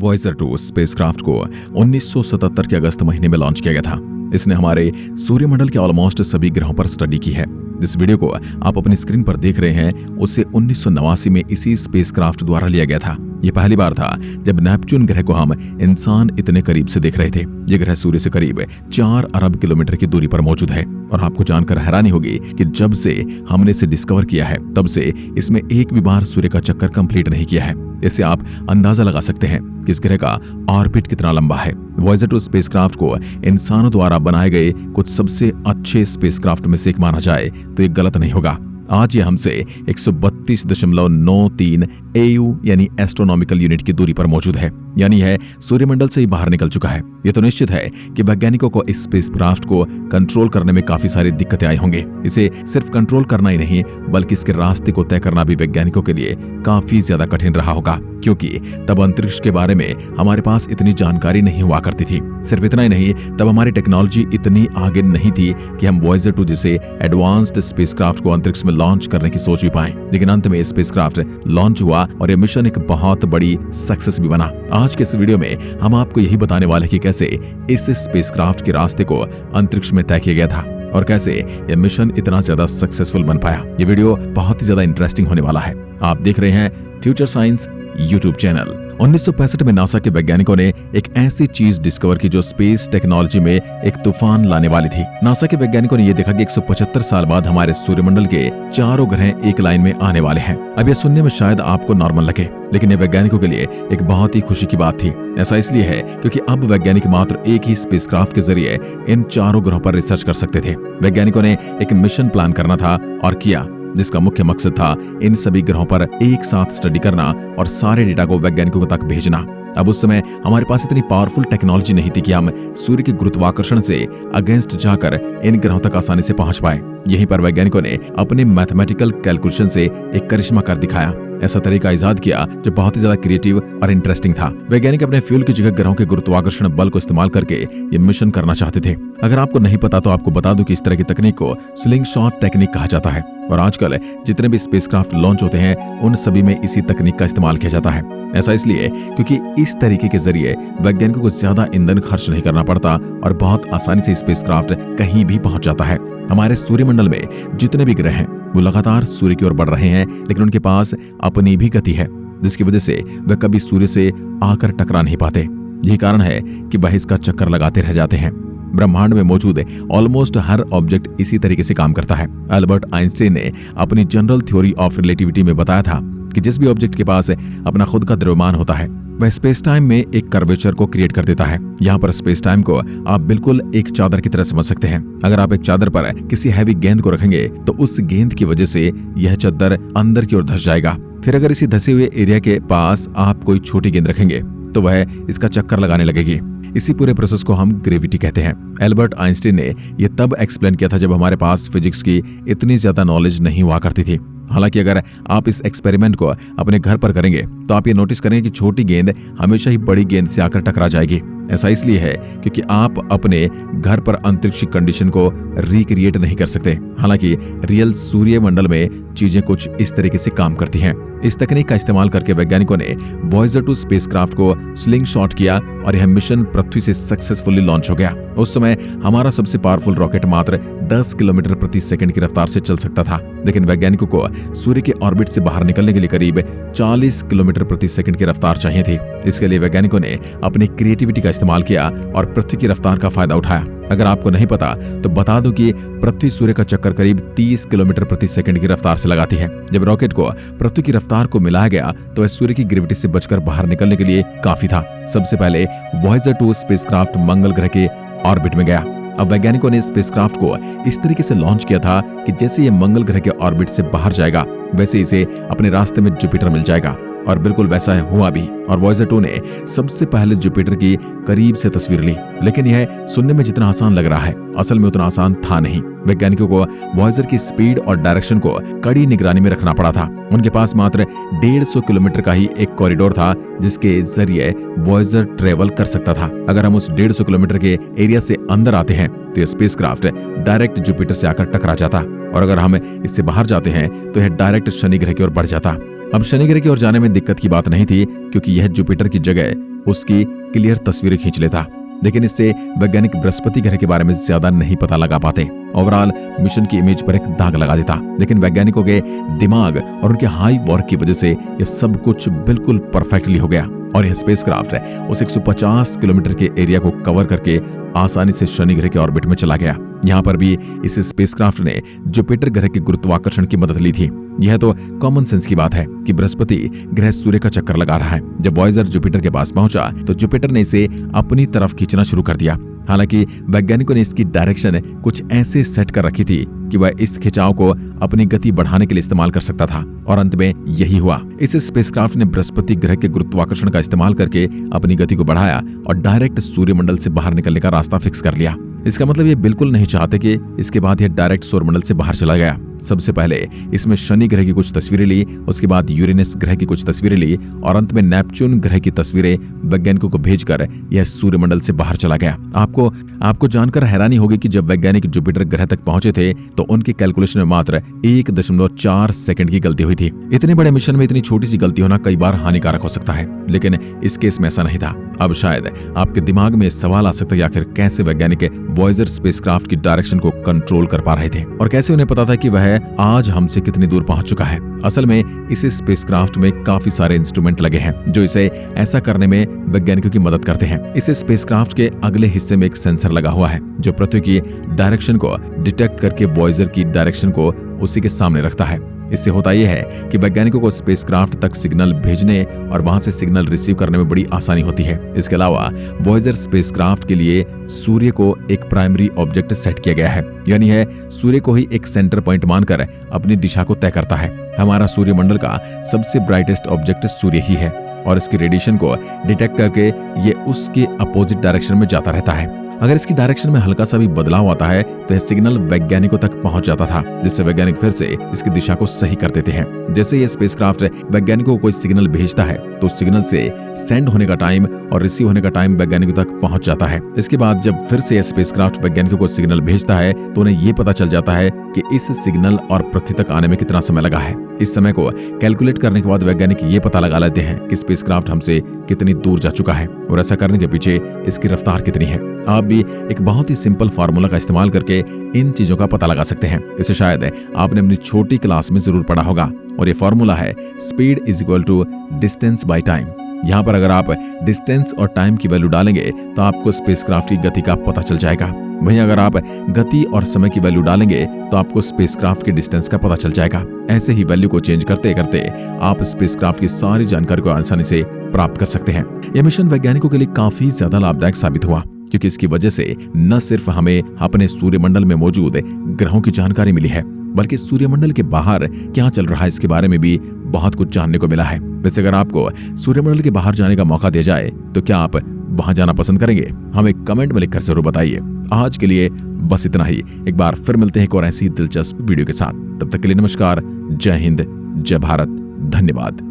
Voyager 2 spacecraft को 1977 के अगस्त महीने में लॉन्च किया गया था। इसने हमारे सूर्यमंडल के ऑलमोस्ट सभी ग्रहों पर स्टडी की है। जिस वीडियो को आप अपनी स्क्रीन पर देख रहे हैं उसे 1989 में इसी स्पेसक्राफ्ट द्वारा लिया गया था। यह पहली बार था जब नेपच्यून ग्रह को हम इंसान इतने करीब से देख रहे थे। यह ग्रह सूर्य से करीब 4 अरब किलोमीटर की दूरी पर मौजूद है और आपको जानकर हैरानी होगी कि जब से हमने इसे डिस्कवर किया है तब से इसमें एक भी बार सूर्य का चक्कर कंप्लीट नहीं किया है। इससे आप अंदाजा लगा सकते हैं कि इस ग्रह का ऑर्बिट कितना लंबा है। वॉयेजर 2 स्पेसक्राफ्ट को इंसानों द्वारा बनाए गए कुछ सबसे अच्छे स्पेसक्राफ्ट में से एक माना जाए तो ये गलत नहीं होगा। आज ये हमसे 132.93 AU यानी एस्ट्रोनॉमिकल यूनिट की दूरी पर मौजूद है, यानी है सूर्यमंडल से ही बाहर निकल चुका है। ये तो निश्चित है कि वैज्ञानिकों को इस स्पेसक्राफ्ट को कंट्रोल करने में काफी सारी दिक्कतें आई होंगे। इसे सिर्फ कंट्रोल करना ही नहीं बल्कि इसके रास्ते को तय करना भी वैज्ञानिकों के लिए काफी ज्यादा कठिन रहा होगा, क्योंकि तब अंतरिक्ष के बारे में हमारे पास इतनी जानकारी नहीं हुआ करती थी। सिर्फ इतना ही नहीं, तब हमारी टेक्नोलॉजी इतनी आगे नहीं थी कि हम वॉयेजर 2 जैसे एडवांस्ड स्पेसक्राफ्ट को अंतरिक्ष में लॉन्च करने की सोच भी पाएं। लेकिन अंत में स्पेसक्राफ्ट लॉन्च हुआ और यह मिशन एक बहुत बड़ी सक्सेस भी बना। आज के इस वीडियो में हम आपको यही बताने वाले हैं कि कैसे इस स्पेसक्राफ्ट के रास्ते को अंतरिक्ष में तय किया गया था और कैसे यह मिशन इतना ज्यादा सक्सेसफुल बन पाया। ये वीडियो बहुत ही ज्यादा इंटरेस्टिंग होने वाला है। आप देख रहे हैं फ्यूचर साइंस यूट्यूब चैनल। 1965 में नासा के वैज्ञानिकों ने एक ऐसी चीज डिस्कवर की जो स्पेस टेक्नोलॉजी में एक तूफान लाने वाली थी। नासा के वैज्ञानिकों ने यह देखा कि 175 साल बाद हमारे सूर्यमंडल के चारों ग्रह एक लाइन में आने वाले हैं। अब यह सुनने में शायद आपको नॉर्मल लगे, लेकिन ये वैज्ञानिकों के लिए एक बहुत ही खुशी की बात थी। ऐसा इसलिए है क्योंकि अब वैज्ञानिक मात्र एक ही स्पेसक्राफ्ट के जरिए इन चारों ग्रहों पर रिसर्च कर सकते थे। वैज्ञानिकों ने एक मिशन प्लान करना था और किया, जिसका मुख्य मकसद था इन सभी ग्रहों पर एक साथ स्टडी करना और सारे डेटा को वैज्ञानिकों तक भेजना। अब उस समय हमारे पास इतनी पावरफुल टेक्नोलॉजी नहीं थी कि हम सूर्य के गुरुत्वाकर्षण से अगेंस्ट जाकर इन ग्रहों तक आसानी से पहुंच पाए। यहीं पर वैज्ञानिकों ने अपने मैथमेटिकल कैलकुलेशन से एक करिश्मा कर दिखाया। ऐसा तरीका इजाद किया जो बहुत ही ज्यादा क्रिएटिव और इंटरेस्टिंग था। वैज्ञानिक अपने फ्यूल की जगह ग्रहों के गुरुत्वाकर्षण बल को इस्तेमाल करके ये मिशन करना चाहते थे। अगर आपको नहीं पता तो आपको बता दूं कि इस तरह की तकनीक को स्लिंग शॉट टेक्निक कहा जाता है और आजकल जितने भी स्पेसक्राफ्ट लॉन्च होते हैं उन सभी में इसी तकनीक का इस्तेमाल किया जाता है। ऐसा इसलिए क्योंकि इस तरीके के जरिए वैज्ञानिकों को ज्यादा ईंधन खर्च नहीं करना पड़ता और बहुत आसानी से स्पेसक्राफ्ट कहीं भी पहुंच जाता है। हमारे सूर्यमंडल में जितने भी ग्रह हैं वो लगातार सूर्य की ओर बढ़ रहे हैं, लेकिन उनके पास अपनी भी गति है, जिसकी वजह से वे कभी सूर्य से आकर टकरा नहीं पाते। यही कारण है कि वह इसका चक्कर लगाते रह जाते हैं। ब्रह्मांड में मौजूद ऑलमोस्ट हर ऑब्जेक्ट इसी तरीके से काम करता है। अल्बर्ट आइंस्टाइन ने अपनी जनरल थ्योरी ऑफ रिलेटिविटी में बताया था कि जिस भी ऑब्जेक्ट के पास अपना खुद का द्रव्यमान होता है वह स्पेस टाइम में एक कर्वेचर को क्रिएट कर देता है। यहाँ पर स्पेस टाइम को आप बिल्कुल एक चादर की तरह समझ सकते हैं। अगर आप एक चादर पर किसी हैवी गेंद को रखेंगे तो उस गेंद की वजह से यह चादर अंदर की ओर धंस जाएगा। फिर अगर इसी धंसे हुए एरिया के पास आप कोई छोटी गेंद रखेंगे तो वह इसका चक्कर लगाने लगेगी। इसी पूरे प्रोसेस को हम ग्रेविटी कहते हैं। एल्बर्ट आइंस्टीन ने यह तब एक्सप्लेन किया था जब हमारे पास फिजिक्स की इतनी ज्यादा नॉलेज नहीं हुआ करती थी। हालांकि अगर आप इस एक्सपेरिमेंट को अपने घर पर करेंगे तो आप ये नोटिस करेंगे कि छोटी गेंद हमेशा ही बड़ी गेंद से आकर टकरा जाएगी। ऐसा इसलिए है क्योंकि आप अपने घर पर अंतरिक्ष कंडीशन को रिक्रिएट नहीं कर सकते। हालांकि रियल सूर्यमंडल में चीजें कुछ इस तरीके से काम करती हैं। इस तकनीक का इस्तेमाल करके वैज्ञानिकों ने वॉयेजर 2 स्पेसक्राफ्ट को स्लिंग शॉट किया और यह मिशन पृथ्वी से सक्सेसफुली लॉन्च हो गया। उस समय हमारा सबसे पावरफुल रॉकेट मात्र 10 किलोमीटर प्रति सेकंड की रफ्तार से चल सकता था, लेकिन वैज्ञानिकों को सूर्य के ऑर्बिट से बाहर निकलने के लिए करीब 40 किलोमीटर प्रति सेकंड की रफ्तार चाहिए थी। इसके लिए वैज्ञानिकों ने अपनी क्रिएटिविटी का इस्तेमाल किया और पृथ्वी की रफ्तार का फायदा उठाया। अगर आपको नहीं पता तो बता दूं कि पृथ्वी सूर्य का चक्कर करीब 30 किलोमीटर प्रति सेकंड की रफ्तार से लगाती है। जब रॉकेट को पृथ्वी की रफ्तार को मिलाया गया तो वह सूर्य की ग्रेविटी से बचकर बाहर निकलने के लिए काफी था। सबसे पहले वॉयेजर 2 स्पेसक्राफ्ट मंगल ग्रह के ऑर्बिट में गया। अब वैज्ञानिकों ने स्पेसक्राफ्ट को इस तरीके से लॉन्च किया था कि जैसे ये मंगल ग्रह के ऑर्बिट से बाहर जाएगा वैसे इसे अपने रास्ते में जुपिटर मिल जाएगा और बिल्कुल वैसा हुआ भी। और वॉयेजर 2 ने सबसे पहले जुपिटर की करीब से तस्वीर ली, लेकिन यह सुनने में जितना आसान लग रहा है असल में उतना आसान था नहीं। वैज्ञानिकों को वॉयेजर की स्पीड और डायरेक्शन को कड़ी निगरानी में रखना पड़ा था। उनके पास मात्र 150 किलोमीटर का ही एक कॉरिडोर था जिसके जरिए वॉयेजर ट्रेवल कर सकता था। अगर हम उस 150 किलोमीटर के एरिया से अंदर आते हैं तो यह स्पेसक्राफ्ट डायरेक्ट जुपिटर से आकर टकरा जाता और अगर हम इससे बाहर जाते हैं तो यह डायरेक्ट शनि ग्रह की ओर बढ़ जाता। अब शनि ग्रह की ओर जाने में दिक्कत की बात नहीं थी क्योंकि यह जुपिटर की जगह उसकी क्लियर तस्वीरें खींच लेता, लेकिन इससे वैज्ञानिक बृहस्पति ग्रह के बारे में ज्यादा नहीं पता लगा पाते। ओवरऑल मिशन की इमेज पर एक दाग लगा देता, लेकिन वैज्ञानिकों के दिमाग और उनके हाई वर्क की वजह से यह सब कुछ बिल्कुल परफेक्टली हो गया और यह स्पेसक्राफ्ट उस 150 किलोमीटर के एरिया को कवर करके आसानी से शनि ग्रह के ऑर्बिट में चला गया। यहाँ पर भी इस स्पेसक्राफ्ट ने जुपिटर ग्रह के गुरुत्वाकर्षण की मदद ली थी। यह तो कॉमन सेंस की बात है कि बृहस्पति ग्रह सूर्य का चक्कर लगा रहा है। जब वॉयेजर जुपिटर के पास पहुंचा तो जुपिटर ने इसे अपनी तरफ खींचना शुरू कर दिया। हालांकि वैज्ञानिकों ने इसकी डायरेक्शन कुछ ऐसे सेट कर रखी थी कि वह इस खिंचाव को अपनी गति बढ़ाने के लिए इस्तेमाल कर सकता था और अंत में यही हुआ। इस स्पेसक्राफ्ट ने बृहस्पति ग्रह के गुरुत्वाकर्षण का इस्तेमाल करके अपनी गति को बढ़ाया और डायरेक्ट सूर्यमंडल से बाहर निकलने का रास्ता फिक्स कर लिया। इसका मतलब ये बिल्कुल नहीं चाहते कि इसके बाद यह डायरेक्ट सौरमंडल से बाहर चला गया। सबसे पहले इसमें शनि ग्रह की कुछ तस्वीरें ली, उसके बाद यूरेनस ग्रह की कुछ तस्वीरें ली और अंत में नेपच्यून ग्रह की तस्वीरें वैज्ञानिकों को भेजकर यह सूर्यमंडल से बाहर चला गया। आपको जानकर हैरानी होगी कि जब वैज्ञानिक जुपिटर ग्रह तक पहुंचे थे तो उनके कैलकुलेशन में मात्र 1.4 सेकंड की गलती हुई थी। इतने बड़े मिशन में इतनी छोटी सी गलती होना कई बार हानिकारक हो सकता है, लेकिन इस केस में ऐसा नहीं था। अब शायद आपके दिमाग में सवाल आ सकता है आखिर कैसे वैज्ञानिक वॉयेजर स्पेसक्राफ्ट की डायरेक्शन को कंट्रोल कर पा रहे थे और कैसे उन्हें पता था कि वह आज हमसे कितनी दूर पहुंच चुका है। असल में इस स्पेसक्राफ्ट में काफी सारे इंस्ट्रूमेंट लगे हैं जो इसे ऐसा करने में वैज्ञानिकों की मदद करते हैं। इस स्पेसक्राफ्ट के अगले हिस्से में एक सेंसर लगा हुआ है जो पृथ्वी की डायरेक्शन को डिटेक्ट करके वॉयेजर की डायरेक्शन को उसी के सामने रखता है। इससे होता यह है कि वैज्ञानिकों को स्पेसक्राफ्ट तक सिग्नल भेजने और वहां से सिग्नल रिसीव करने में बड़ी आसानी होती है। इसके अलावा वॉयेजर स्पेसक्राफ्ट के लिए सूर्य को एक प्राइमरी ऑब्जेक्ट सेट किया गया है, यानी है सूर्य को ही एक सेंटर पॉइंट मानकर अपनी दिशा को तय करता है। हमारा सूर्यमंडल का सबसे ब्राइटेस्ट ऑब्जेक्ट सूर्य ही है और इसकी रेडिएशन को डिटेक्ट करके ये उसके अपोजिट डायरेक्शन में जाता रहता है। अगर इसकी डायरेक्शन में हल्का सा भी बदलाव आता है तो यह सिग्नल वैज्ञानिकों तक पहुंच जाता था, जिससे वैज्ञानिक फिर से इसकी दिशा को सही कर देते हैं। जैसे ये स्पेसक्राफ्ट वैज्ञानिकों को कोई सिग्नल भेजता है तो सिग्नल से सेंड होने का टाइम और रिसीव होने का टाइम वैज्ञानिकों तक पहुंच जाता है। इसके बाद जब फिर से यह स्पेसक्राफ्ट वैज्ञानिकों को सिग्नल भेजता है तो उन्हें ये पता चल जाता है कि इस सिग्नल और पृथ्वी तक आने में कितना समय लगा है। इस समय को कैलकुलेट करने के बाद वैज्ञानिक ये पता लगा लेते हैं कि स्पेसक्राफ्ट हमसे कितनी दूर जा चुका है और ऐसा करने के पीछे इसकी रफ्तार कितनी है। आप भी एक बहुत ही सिंपल फार्मूला का इस्तेमाल करके इन चीजों का पता लगा सकते हैं। इसे शायद आपने अपनी छोटी क्लास में जरूर पढ़ा होगा और ये फॉर्मूला है speed is equal to distance by time. यहाँ पर अगर आप डिस्टेंस और टाइम की वैल्यू डालेंगे तो आपको स्पेसक्राफ्ट की गति का पता चल जाएगा। वहीं अगर आप गति और समय की वैल्यू डालेंगे तो आपको स्पेसक्राफ्ट के डिस्टेंस का पता चल जाएगा। ऐसे ही वैल्यू को चेंज करते करते आप स्पेसक्राफ्ट की सारी जानकारी को आसानी से प्राप्त कर सकते हैं। यह मिशन वैज्ञानिकों के लिए काफी ज्यादा लाभदायक साबित हुआ क्योंकि इसकी वजह से न सिर्फ हमें अपने सूर्यमंडल में मौजूद ग्रहों की जानकारी मिली है, बल्कि सूर्यमंडल के बाहर क्या चल रहा है इसके बारे में भी बहुत कुछ जानने को मिला है। वैसे अगर आपको सूर्यमंडल के बाहर जाने का मौका दिया जाए तो क्या आप वहां जाना पसंद करेंगे? हमें कमेंट में लिखकर जरूर बताइए। आज के लिए बस इतना ही। एक बार फिर मिलते हैं एक और ऐसी दिलचस्प वीडियो के साथ। तब तक के लिए नमस्कार, जय हिंद, जय भारत, धन्यवाद।